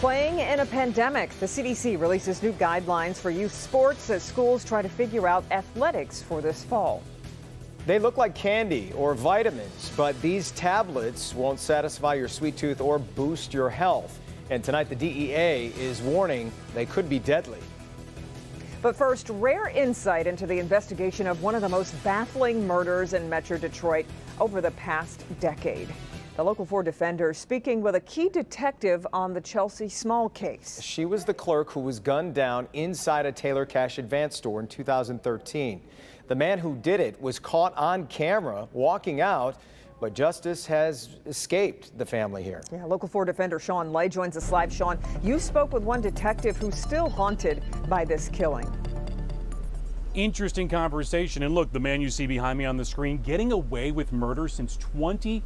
Playing in a pandemic, the CDC releases new guidelines for youth sports as schools try to figure out athletics for this fall. They look like candy or vitamins, but these tablets won't satisfy your sweet tooth or boost your health. And tonight, the DEA is warning they could be deadly. But first, rare insight into the investigation of one of the most baffling murders in Metro Detroit over the past decade. The Local 4 defender speaking with a key detective on the Chelsea Small case. She was the clerk who was gunned down inside a Taylor Cash Advance store in 2013. The man who did it was caught on camera walking out, but justice has escaped the family here. Yeah, Local 4 defender Sean Lay joins us live. Sean, you spoke with one detective who's still haunted by this killing. Interesting conversation. And look, the man you see behind me on the screen getting away with murder since 2013.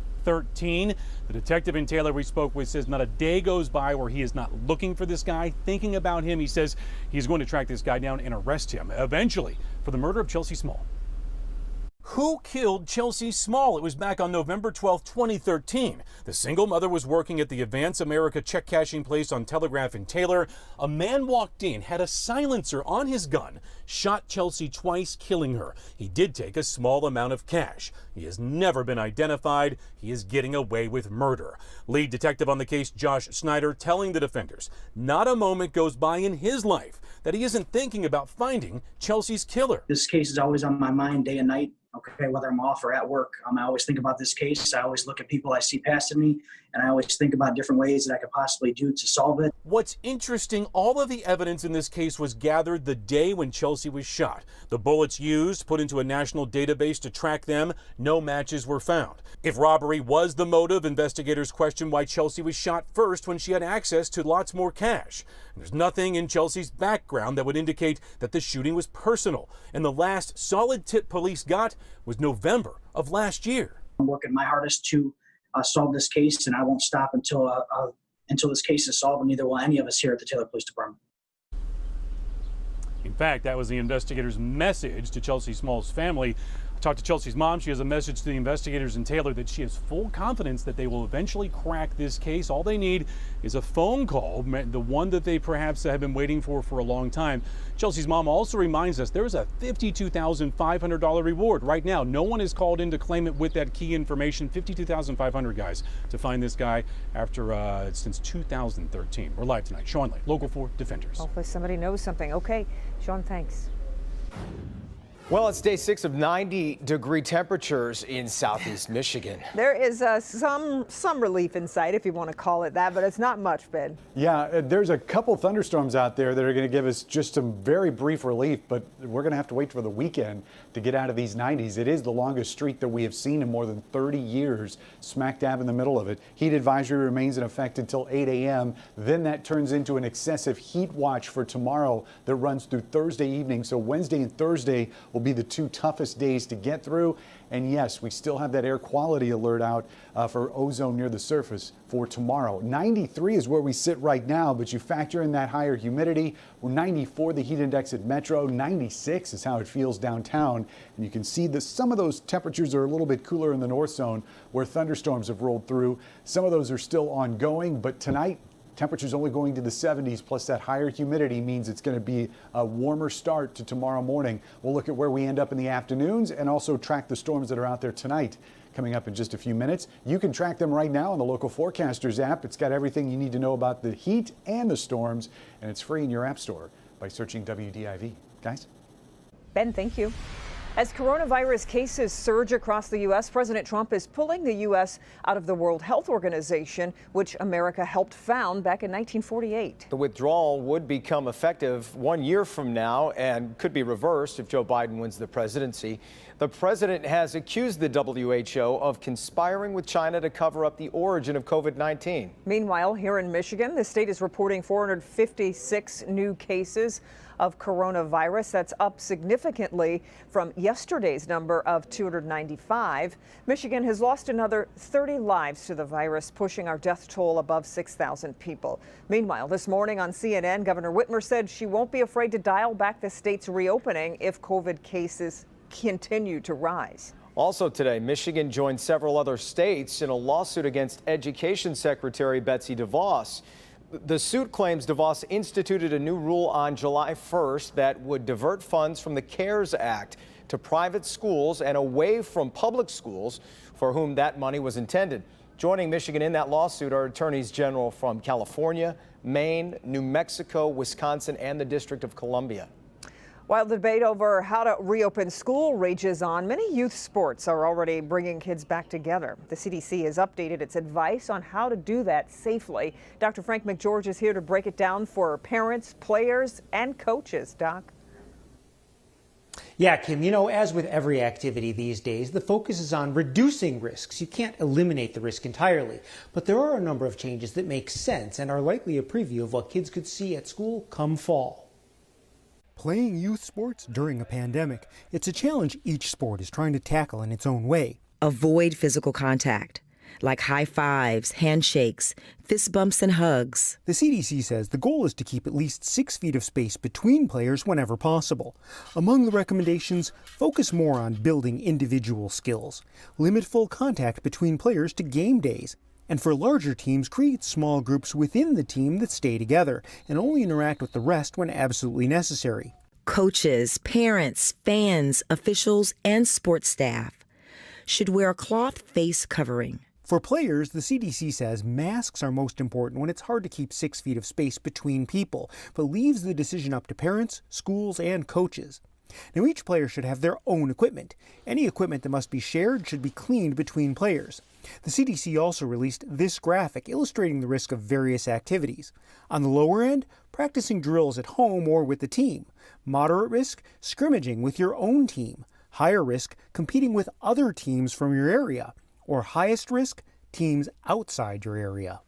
The detective in Taylor we spoke with says not a day goes by where he is not looking for this guy, thinking about him. He says he's going to track this guy down and arrest him eventually for the murder of Chelsea Small. Who killed Chelsea Small? It was back on November 12, 2013. The single mother was working at the Advance America check cashing place on Telegraph in Taylor. A man walked in, had a silencer on his gun, shot Chelsea twice, killing her. He did take a small amount of cash. He has never been identified. He is getting away with murder. Lead detective on the case, Josh Snyder, telling the defenders, not a moment goes by in his life that he isn't thinking about finding Chelsea's killer. This case is always on my mind day and night. Okay, whether I'm off or at work, I always think about this case. I always look at people I see passing me, and I always think about different ways that I could possibly do to solve it. What's interesting, all of the evidence in this case was gathered the day when Chelsea was shot. The bullets used, put into a national database to track them, no matches were found. If robbery was the motive, investigators question why Chelsea was shot first when she had access to lots more cash. And there's nothing in Chelsea's background that would indicate that the shooting was personal. And the last solid tip police got was November of last year. I'm working my hardest to solve this case, and I won't stop until this case is solved, and neither will any of us here at the Taylor Police Department. In fact, that was the investigators' message to Chelsea Small's family. I talked to Chelsea's mom. She has a message to the investigators in Taylor that she has full confidence that they will eventually crack this case. All they need is a phone call, the one that they perhaps have been waiting for a long time. Chelsea's mom also reminds us there is a $52,500 reward. Right now, no one is called in to claim it with that key information. $52,500, guys, to find this guy after since 2013. We're live tonight. Sean Lay, Local 4 Defenders. Hopefully somebody knows something. Okay, Sean, thanks. Well, it's day 6 of 90-degree temperatures in southeast Michigan. There is some relief in sight, if you want to call it that, but it's not much, Ben. Yeah, there's a couple thunderstorms out there that are going to give us just some very brief relief, but we're going to have to wait for the weekend to get out of these 90s. It is the longest streak that we have seen in more than 30 years, smack dab in the middle of it. Heat advisory remains in effect until 8 a.m. Then that turns into an excessive heat watch for tomorrow that runs through Thursday evening. So Wednesday and Thursday will be the two toughest days to get through. And yes, we still have that air quality alert out for ozone near the surface for tomorrow. 93 is where we sit right now, but you factor in that higher humidity. We're 94, the heat index at Metro. 96 is how it feels downtown. And you can see that some of those temperatures are a little bit cooler in the north zone where thunderstorms have rolled through. Some of those are still ongoing, but tonight, temperatures only going to the 70s, plus that higher humidity means it's going to be a warmer start to tomorrow morning. We'll look at where we end up in the afternoons and also track the storms that are out there tonight. Coming up in just a few minutes. You can track them right now on the Local Forecasters app. It's got everything you need to know about the heat and the storms, and it's free in your app store by searching WDIV. Guys? Ben, thank you. As coronavirus cases surge across the U.S., President Trump is pulling the U.S. out of the World Health Organization, which America helped found back in 1948. The withdrawal would become effective 1 year from now and could be reversed if Joe Biden wins the presidency. The president has accused the WHO of conspiring with China to cover up the origin of COVID-19. Meanwhile, here in Michigan, the state is reporting 456 new cases of coronavirus. That's up significantly from yesterday's number of 295. Michigan has lost another 30 lives to the virus, pushing our death toll above 6,000 people. Meanwhile, this morning on CNN, Governor Whitmer said she won't be afraid to dial back the state's reopening if COVID cases continue to rise. Also today, Michigan joined several other states in a lawsuit against Education Secretary Betsy DeVos. The suit claims DeVos instituted a new rule on July 1st that would divert funds from the CARES Act to private schools and away from public schools for whom that money was intended. Joining Michigan in that lawsuit are attorneys general from California, Maine, New Mexico, Wisconsin, and the District of Columbia. While the debate over how to reopen school rages on, many youth sports are already bringing kids back together. The CDC has updated its advice on how to do that safely. Dr. Frank McGeorge is here to break it down for parents, players, and coaches. Doc? Yeah, Kim, you know, as with every activity these days, the focus is on reducing risks. You can't eliminate the risk entirely, but there are a number of changes that make sense and are likely a preview of what kids could see at school come fall. Playing youth sports during a pandemic, it's a challenge each sport is trying to tackle in its own way. Avoid physical contact, like high fives, handshakes, fist bumps, and hugs. The CDC says the goal is to keep at least 6 feet of space between players whenever possible. Among the recommendations, focus more on building individual skills, limit full contact between players to game days, and for larger teams, create small groups within the team that stay together and only interact with the rest when absolutely necessary. Coaches, parents, fans, officials, and sports staff should wear a cloth face covering. For players, the CDC says masks are most important when it's hard to keep 6 feet of space between people, but leaves the decision up to parents, schools, and coaches. Now, each player should have their own equipment. Any equipment that must be shared should be cleaned between players. The CDC also released this graphic illustrating the risk of various activities. On the lower end, practicing drills at home or with the team. Moderate risk, scrimmaging with your own team. Higher risk, competing with other teams from your area. Or highest risk, teams outside your area.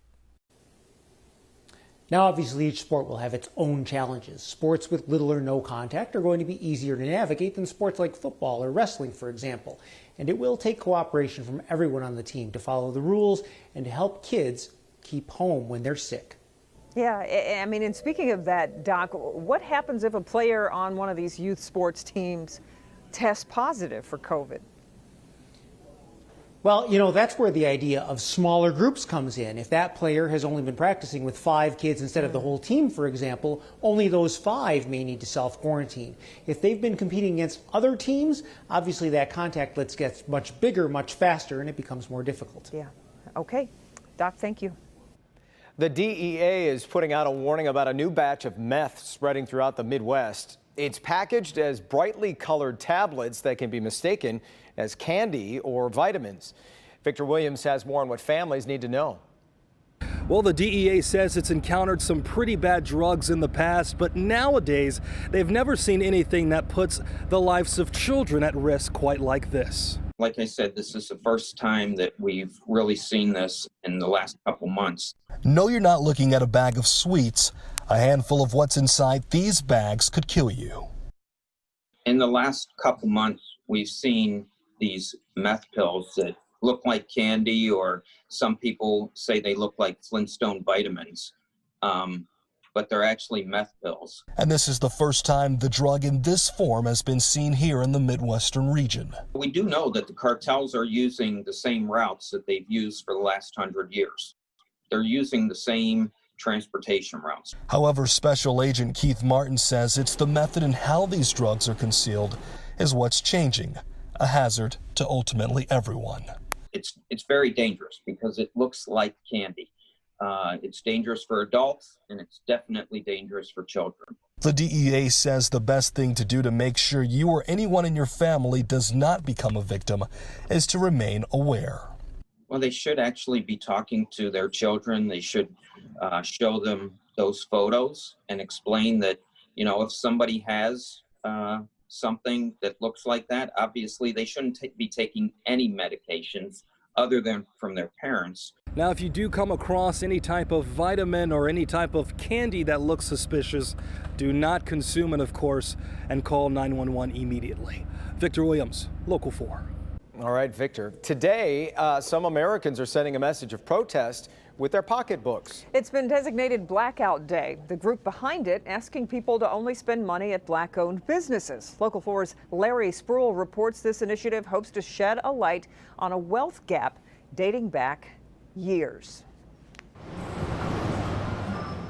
Now, obviously, each sport will have its own challenges. Sports with little or no contact are going to be easier to navigate than sports like football or wrestling, for example. And it will take cooperation from everyone on the team to follow the rules and to help kids keep home when they're sick. Yeah, I mean, and speaking of that, Doc, what happens if a player on one of these youth sports teams tests positive for COVID? Well, you know, that's where the idea of smaller groups comes in. If that player has only been practicing with 5 kids instead of the whole team, for example, only those 5 may need to self-quarantine. If they've been competing against other teams, obviously that contact list gets much bigger, much faster, and it becomes more difficult. Yeah. Okay. Doc, thank you. The DEA is putting out a warning about a new batch of meth spreading throughout the Midwest. It's packaged as brightly colored tablets that can be mistaken as candy or vitamins. Victor Williams has more on what families need to know. Well, the DEA says it's encountered some pretty bad drugs in the past, but nowadays they've never seen anything that puts the lives of children at risk quite like this. Like I said, this is the first time that we've really seen this in the last couple months. No, you're not looking at a bag of sweets. A handful of what's inside these bags could kill you. In the last couple months, we've seen these meth pills that look like candy, or some people say they look like Flintstone vitamins, but they're actually meth pills. And this is the first time the drug in this form has been seen here in the Midwestern region. We do know that the cartels are using the same routes that they've used for the last 100 years. They're using the same transportation routes. However, Special Agent Keith Martin says it's the method and how these drugs are concealed is what's changing, a hazard to ultimately everyone. It's very dangerous because it looks like candy. It's dangerous for adults, and it's definitely dangerous for children. The DEA says the best thing to do to make sure you or anyone in your family does not become a victim is to remain aware. Well, they should actually be talking to their children. They should show them those photos and explain that, you know, if somebody has something that looks like that, obviously they shouldn't be taking any medications other than from their parents. Now, if you do come across any type of vitamin or any type of candy that looks suspicious, do not consume it, of course, and call 911 immediately. Victor Williams, Local 4. All right, Victor. Today, some Americans are sending a message of protest with their pocketbooks. It's been designated Blackout Day. The group behind it asking people to only spend money at Black-owned businesses. Local 4's Larry Spruill reports this initiative hopes to shed a light on a wealth gap dating back years.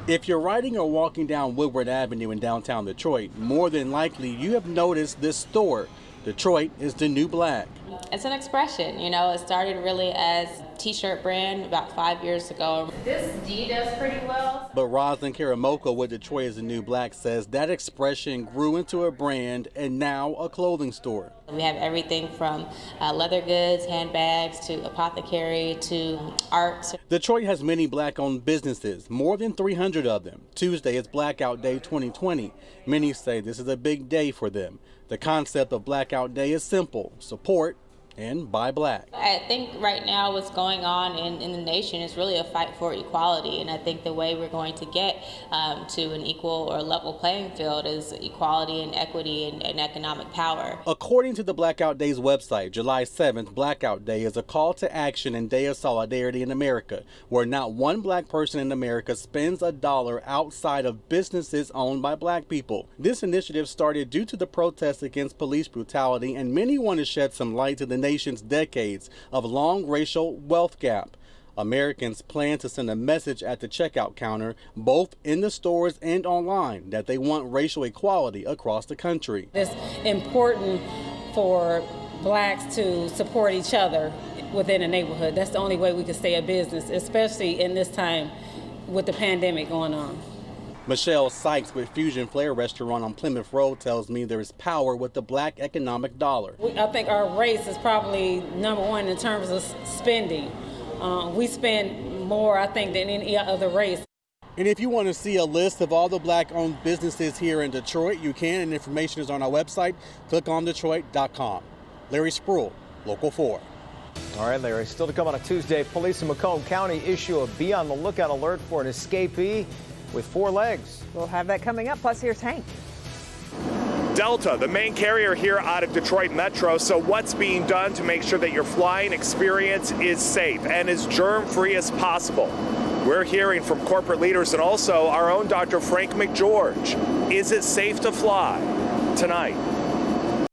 If you're riding or walking down Woodward Avenue in downtown Detroit, more than likely you have noticed this store. Detroit is the new black. It's an expression, you know, it started really as a t-shirt brand about 5 years ago. This D does pretty well. But Roslyn Karamoko with Detroit is the new black says that expression grew into a brand and now a clothing store. We have everything from leather goods, handbags, to apothecary, to art. Detroit has many black-owned businesses, more than 300 of them. Tuesday is Blackout Day 2020. Many say this is a big day for them. The concept of Blackout Day is simple: support and buy black. I think right now what's going on in the nation is really a fight for equality, and I think the way we're going to get to an equal or level playing field is equality and equity and economic power. According to the Blackout Day's website, July 7th, Blackout Day is a call to action and day of solidarity in America, where not one black person in America spends a dollar outside of businesses owned by black people. This initiative started due to the protests against police brutality, and many want to shed some light to the nation's decades of long racial wealth gap. Americans plan to send a message at the checkout counter, both in the stores and online, that they want racial equality across the country. It's important for blacks to support each other within a neighborhood. That's the only way we can stay a business, especially in this time with the pandemic going on. Michelle Sykes with Fusion Flair Restaurant on Plymouth Road tells me there is power with the black economic dollar. I think our race is probably #1 in terms of spending. We spend more, I think, than any other race. And if you want to see a list of all the black-owned businesses here in Detroit, you can, and information is on our website. Click on Detroit.com. Larry Spruill, Local 4. All right, Larry, still to come on a Tuesday. Police in Macomb County issue a be on the lookout alert for an escapee with 4 legs. We'll have that coming up. Plus, here's Hank. Delta, the main carrier here out of Detroit Metro. So what's being done to make sure that your flying experience is safe and as germ-free as possible? We're hearing from corporate leaders and also our own Dr. Frank McGeorge. Is it safe to fly? Tonight.